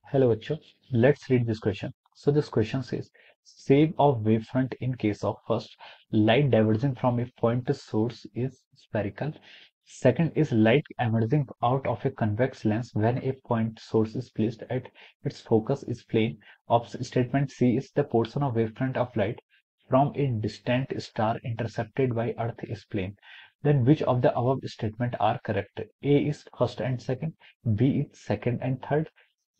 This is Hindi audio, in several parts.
Hello, bachcho. Let's read this question. So this question says, shape of wavefront in case of first, light diverging from a point source is spherical. Second is light emerging out of a convex lens when a point source is placed at its focus is plane. Of statement C is the portion of wavefront of light from a distant star intercepted by Earth is plane. Then which of the above statement are correct? A is first and second, B is second and third,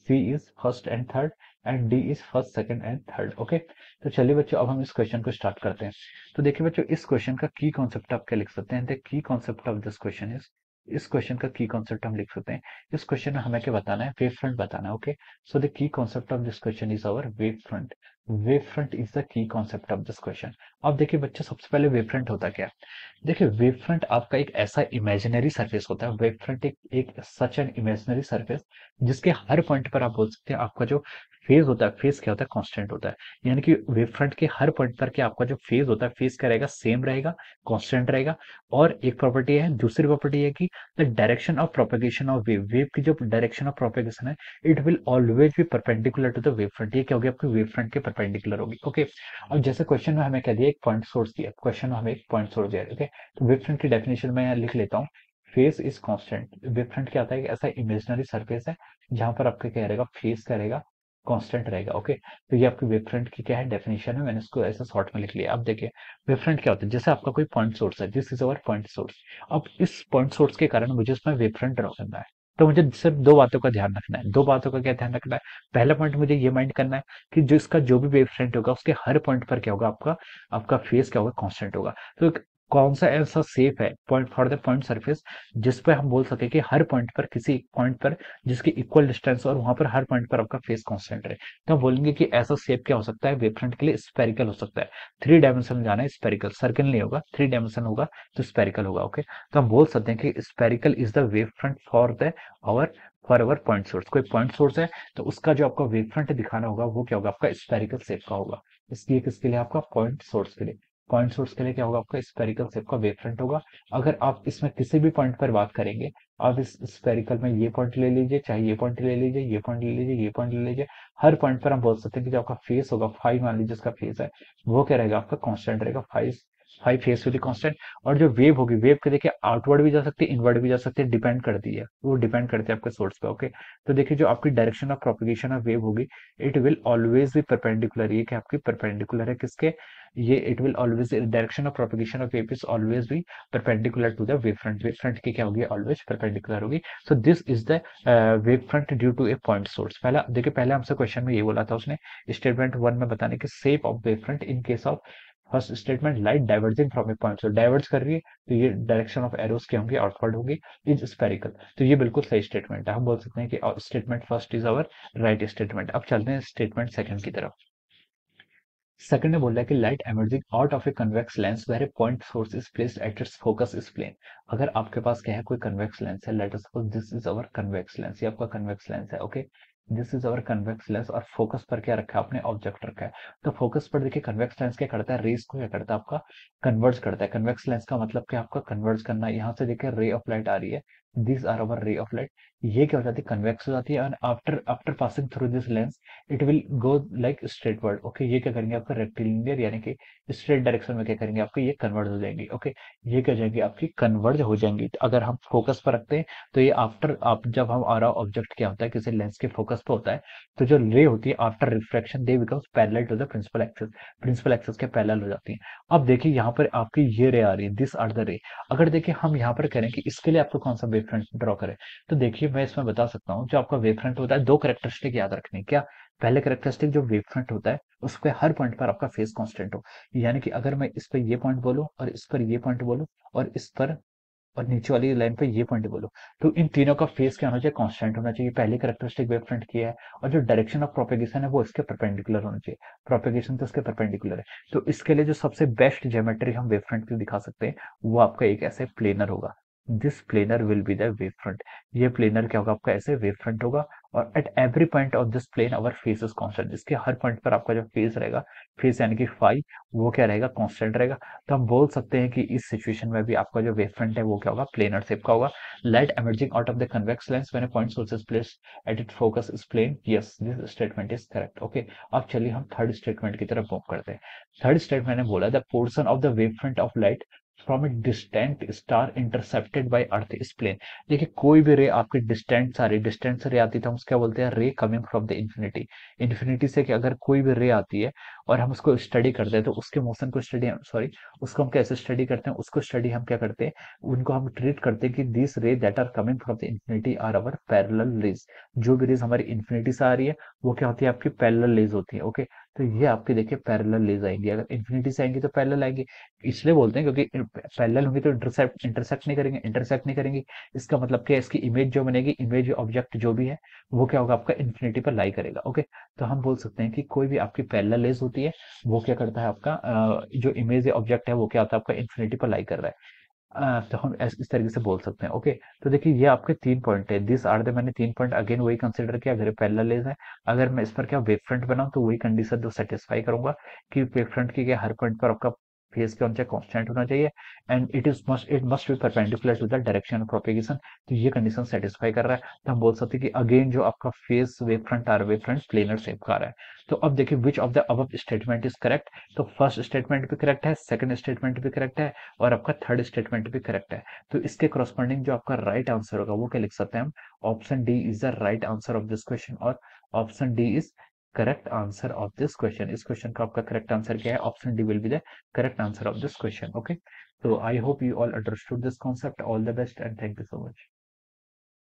C is first and third and D is first second and third. Okay, तो चलिए बच्चों अब हम इस क्वेश्चन को स्टार्ट करते हैं। तो देखिए बच्चों, इस क्वेश्चन का की कॉन्सेप्ट आप क्या लिख सकते हैं? The key concept of this question is, इस क्वेश्चन का की कॉन्सेप्ट हम लिख सकते हैं। इस क्वेश्चन में हमें क्या बताना है? वेव फ्रंट बताना है। Okay, so the key concept of this question is our wave front. Wave front is the key concept of this question. अब देखिए बच्चों, सबसे पहले वेव फ्रंट होता क्या है? देखिए, वेव फ्रंट आपका एक ऐसा इमेजिनरी सरफेस होता है। वेव फ्रंट एक सच एन इमेजिनरी सरफेस जिसके हर पॉइंट पर आप बोल सकते हैं आपका जो फेज होता है, फेज क्या होता है? कांस्टेंट होता है। यानी कि वेव फ्रंट के हर पॉइंट पर क्या आपका जो फेज होता है, फेज क्या रहेगा? सेम रहेगा, कांस्टेंट रहेगा। और एक प्रॉपर्टी है, दूसरी प्रॉपर्टी है कि the direction of propagation of wave, wave की जो डायरेक्शन ऑफ प्रोपेगेशन है, it will always be perpendicular to the wave front. ये क्या होगी? आपकी वेव फ्रंट के परपेंडिकुलर होगी। ओके, अब जैसे क्वेश्चन में हमें क्या दिया? एक पॉइंट सोर्स दिया, क्वेश्चन में हमें एक पॉइंट सोर्स दिया। ओके, तो वेव फ्रंट की डेफिनेशन में यहाँ लिख लेता हूँ। Face is constant. Wave front क्या होता है? ऐसा इमेजिनरी सरफेस है जहां पर आपका क्या रहेगा? फेस क्या रहेगा? कांस्टेंट रहेगा। ओके, तो ये आपकी वेव फ्रंट की क्या है? डेफिनेशन है। मैंने इसको ऐसा शॉर्ट में लिख लिया। अब देखिए, वेव फ्रंट क्या होता है? जैसे आपका कोई पॉइंट सोर्स है, this is our point source. अब इस पॉइंट सोर्स के कारण मुझे इसमें वेव फ्रंट ड्रॉ करना है। तो मुझे सिर्फ दो बातों का ध्यान रखना है। दो बातों का क्या ध्यान रखना है? पहला पॉइंट मुझे ये माइंड करना है कि जो इसका जो भी वेव फ्रंट होगा उसके हर पॉइंट पर क्या होगा? आपका आपका फेस क्या होगा? कांस्टेंट होगा। तो कौन सा ऐसा सेफ है point for the point surface जिस पे हम बोल सके कि हर पॉइंट पर, किसी एक पॉइंट पर जिसकी इक्वल डिस्टेंस और वहां पर हर पॉइंट पर आपका फेस कांस्टेंट रहे? तो हम बोलेंगे कि ऐसा शेप क्या हो सकता है? वेव फ्रंट के लिए स्पेरिकल हो सकता है। थ्री डायमेंशन जाना है, स्पेरिकल, सर्कल नहीं होगा, थ्री डायमेंशन होगा तो स्पेरिकल होगा। ओके, तो हम बोल सकते हैं कि spherical is the wave front for our point source. कोई पॉइंट सोर्स है तो उसका जो आपका वेव फ्रंट दिखाना होगा वो क्या होगा? आपका स्पेरिकल शेप का होगा। इसलिए किसके लिए? आपका पॉइंट सोर्स के लिए। पॉइंट सोर्स के लिए क्या होगा? आपका स्पेरिकल शेप का वेव फ्रंट होगा। अगर आप इसमें किसी भी पॉइंट पर बात करेंगे, आप इस स्पेरिकल में ये पॉइंट ले लीजिए, चाहे ये पॉइंट ले लीजिए, ये पॉइंट ले लीजिए, ये पॉइंट ले लीजिए, हर पॉइंट पर हम बोल सकते हैं कि जो आपका फेस होगा, फाइव मान लीजिए इसका फेस है, वो क्या रहेगा? आपका कांस्टेंट रहेगा। Five five face will constant. और जो वेव होगी, वेव के देखिए आउटवर्ड भी जा सकती है, इनवर्ड भी जा सकती है, डिपेंड करती है, वो डिपेंड करती है आपके सोर्स पे। ओके, तो देखिए जो आपकी direction of propagation of wave होगी, it will always be perpendicular. ये कि आपकी परपेंडिकुलर है किसके? ये it will always, direction of propagation of wave is always be perpendicular to the wave front. Wave front की क्या होगी? ऑलवेज परपेंडिकुलर होगी। So this is the wave front due to a point source. पहला देखिए, पहले हमसे क्वेश्चन में ये बोला था उसने, स्टेटमेंट वन में बताने की shape of wave front in case of first statement, light diverging from A point. So diverge कर रही है तो ये डायरेक्शन ऑफ एरोस की होंगी, आउटवर्ड होगी, इज स्पेरिकल। तो ये बिल्कुल सही स्टेटमेंट है। हम बोल सकते हैं कि statement first is our right statement. अब चलते हैं स्टेटमेंट सेकंड की तरफ। सेकंड ने बोला है कि light emerging out of a convex lens where a point source is placed at its focus is plane. अगर आपके पास क्या है? कोई कन्वेक्स लेंस है, let us suppose this is our convex lens, ये आपका कन्वेक्स लेंस है। Okay, this is our convex lens और फोकस पर क्या रखा है आपने? ऑब्जेक्ट रखा है। तो फोकस पर देखिए कन्वेक्स लेंस क्या करता है? रेस को क्या करता है? आपका कन्वर्ज करता है। कन्वेक्स लेंस का मतलब क्या? आपका कन्वर्ज करना। यहाँ से देखिए रे ऑफ लाइट आ रही है, this are our ray of light. ये क्या हो जाती है? कन्वेक्स हो जाती है। And after after passing through this lens it will go like straightforward. Okay, ये क्या करेंगे? आपका रेक्टिलिनियर यानी कि स्ट्रेट डायरेक्शन में क्या करेंगे? आपके ये कन्वर्ज हो जाएंगी। ओके, ये क्या हो जाएंगी? आपकी कन्वर्ज हो जाएंगी। तो अगर हम फोकस पर रखते हैं तो ये आफ्टर, आप जब हम आ रहा ऑब्जेक्ट क्या होता है? किसी लेंस के फोकस पे होता है, तो जो रे होती है after refraction they becomes parallel to the principal axis, principal axis के पैरेलल हो जाती है। अब देखिए यहाँ पर आपकी ये रे आ रही है, दिस आर द रे। अगर देखिए हम यहाँ पर करें कि इसके लिए आपको कौन सा वेव फ्रंट ड्रॉ करें, तो देखिए मैं इसमें बता सकता हूँ, जो आपका वेव फ्रंट होता है, दो कैरेक्टरिस्टिक याद रखनी। क्या? पहले कैरेक्टरिस्टिक, जो वेव फ्रंट होता है उस पे हर पॉइंट पर आपका फेस कांस्टेंट हो। यानी कि अगर मैं इस पर ये पॉइंट बोलूं और इस पर ये पॉइंट बोलूं और इस पर और नीचे वाली लाइन पे ये पॉइंट बोलो, तो इन तीनों का फेस क्या होना चाहिए? कांस्टेंट होना चाहिए। पहली कैरेक्टरिस्टिक वेव फ्रंट की है। और जो डायरेक्शन ऑफ प्रोपेगेशन है वो इसके परपेंडिकुलर होना चाहिए। प्रोपेगेशन तो इसके परपेंडिकुलर है। तो इसके लिए जो सबसे बेस्ट ज्योमेट्री हम वेव फ्रंट की दिखा सकते हैं वो आपका एक ऐसे प्लेनर होगा। This planar will be the wave front. ये प्लेनर क्या होगा आपका, ऐसे वेव फ्रंट होगा। और at every point of this plane our phase is constant. इसके हर पॉइंट पर आपका जो फेस रहेगा, फेस यानी कि फाई, वो क्या रहेगा, कांस्टेंट रहेगा। तो हम बोल सकते हैं कि इस सिचुएशन में भी आपका जो वेव फ्रंट है वो क्या होगा, प्लेनर शेप का होगा। Light emerging out of the convex lens when a point source is placed at it focus is plane. Yes, this statement is correct. Okay, अब चलिए हम थर्ड स्टेटमेंट की तरफ मूव करते हैं। थर्ड स्टेटमेंट ने बोला the portion of the wave front of light from a distant star intercepted by earth is plane. देखिए कोई भी रे आपकी डिस्टेंट सारी डिस्टेंट से रे आती है तो हम उसको क्या बोलते हैं, ray coming from the infinity. Infinity से कि अगर कोई भी रे आती है और हम उसको स्टडी करते हैं तो उसके मोशन को स्टडी, सॉरी, उसको हम कैसे स्टडी करते हैं, उसको स्टडी हम क्या करते हैं, उनको हम ट्रीट करते हैं कि this ray that are coming from the infinity are our parallel rays. जो भी रेज हमारी इन्फिनिटी से आ रही है वो क्या होती है, आपकी पैरेलल रेज होती है। ओके, तो ये आपकी देखिए पैरेलल रेज आएंगी, अगर इन्फिनिटी से आएंगी तो पैरेलल आएंगी। इसलिए बोलते हैं क्योंकि पैरेलल होंगी तो इंटरसेक्ट इंटरसेक्ट नहीं करेंगे, इंटरसेक्ट नहीं करेंगी। इसका मतलब क्या है, इसकी इमेज जो बनेगी, इमेज ऑब्जेक्ट जो भी है वो क्या होगा, आपका इन्फिनिटी पर लाई करेगा। ओके, तो हम बोल सकते हैं कि कोई भी आपकी पैरेलल रेज होती है वो क्या करता है, आपका जो इमेज ऑब्जेक्ट है वो क्या होता है, आपका इन्फिनिटी पर लाई कर रहा है। तो हम इस तरीके से बोल सकते हैं। ओके, तो देखिए ये आपके तीन पॉइंट है, दिस आर द, मैंने तीन पॉइंट अगेन वही कंसिडर किया, अगर पैरेलल रेज है। अगर मैं इस पर क्या वेव फ्रंट बनाऊं तो वही कंडीशन जो सेटिस्फाई करूंगा कि वेव फ्रंट के क्या हर पॉइंट पर आपका फेस क्या होना चाहिए, कांस्टेंट होना चाहिए। And it must be perpendicular to the direction of propagation. तो ये कंडीशन सेटिस्फाई कर रहा है, तो हम बोल सकते हैं कि अगेन जो आपका phase wave front or wave front planar shape का आ रहा है। तो अब देखिए which of the above statement is correct. तो फर्स्ट स्टेटमेंट भी करेक्ट है, सेकंड स्टेटमेंट भी करेक्ट है, और आपका थर्ड स्टेटमेंट भी करेक्ट है। तो इसके करस्पॉन्डिंग जो आपका राइट आंसर होगा वो क्या लिख सकते हैं हम, option D is the right answer of this question, और option D is correct answer of this question. इस क्वेश्चन का आपका करेक्ट आंसर क्या है, option D will be the correct answer of this question. Okay, so I hope you all understood this concept. All the best and thank you so much.